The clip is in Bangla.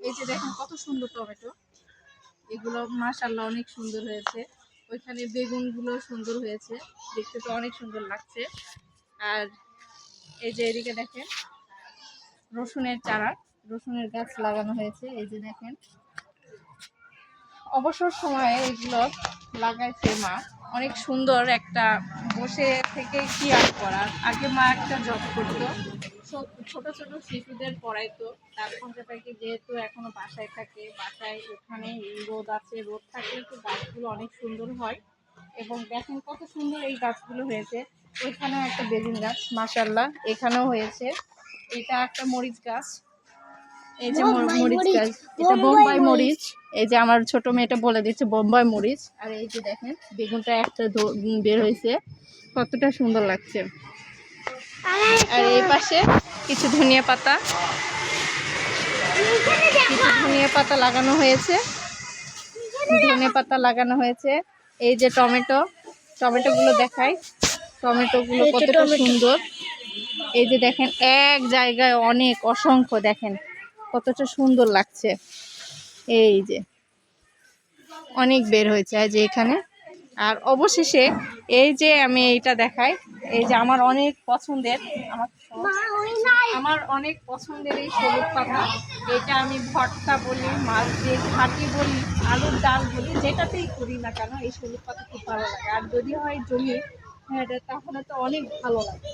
এই যে দেখেন কত সুন্দর টমেটো, এগুলো মাশাআল্লাহ অনেক সুন্দর হয়েছে। ওইখানে বেগুনগুলো সুন্দর হয়েছে, দেখতে তো অনেক সুন্দর লাগছে। আর এই যে এদিকে দেখেন রসুনের চারা, রসুনের গাছ লাগানো হয়েছে। এই যে দেখেন অবসর সময়ে এগুলো লাগাইছে মা, অনেক সুন্দর একটা বসে থেকে কি আর করার। আগে মা একটা জব করতো, ছোট ছোট শিশুদের পড়াইতো। তারপর থেকে যেহেতু এখনো বাসায় থাকে, বাসায় ওখানে রোদ আছে, রোদ থাকলে তো গাছগুলো অনেক সুন্দর হয়। এবং দেখেন কত সুন্দর এই গাছগুলো হয়েছে। ওইখানেও একটা বেগুন গাছ মাশাআল্লাহ, এখানেও হয়েছে। এটা একটা মরিচ গাছ, এই যে মরিচ গাছ, এটা বোম্বাই মরিচ। এই যে আমার ছোট মেয়েটা বলে দিচ্ছে বোম্বাই মরিচ। আর এই যে দেখেন বেগুনটা একটা বের হয়েছে, কতটা সুন্দর লাগছে। আর এই পাশে কিছু ধনিয়া পাতা, ধনিয়া পাতা লাগানো হয়েছে, ধনিয়া পাতা লাগানো হয়েছে। এই যে টমেটো, টমেটোগুলো দেখাই, টমেটোগুলো কতটা সুন্দর। এই যে দেখেন এক জায়গায় অনেক অসংখ্য, দেখেন কতটা সুন্দর লাগছে। এই যে অনেক বের হয়েছে এই যে এখানে। আর অবশেষে এই যে আমি এইটা দেখাই, এই যে আমার অনেক পছন্দের, আমার অনেক পছন্দের এই সবুজ পাতা। এটা আমি ভর্তা বলি, মাছ দিয়ে ঘাটি বলি, আলুর ডাল বলি, যেটাতেই করি না কেন এই সবুজ পাতা খুব ভালো লাগে। আর যদি হয় জমি, হ্যাঁ তাহলে তো অনেক ভালো লাগে।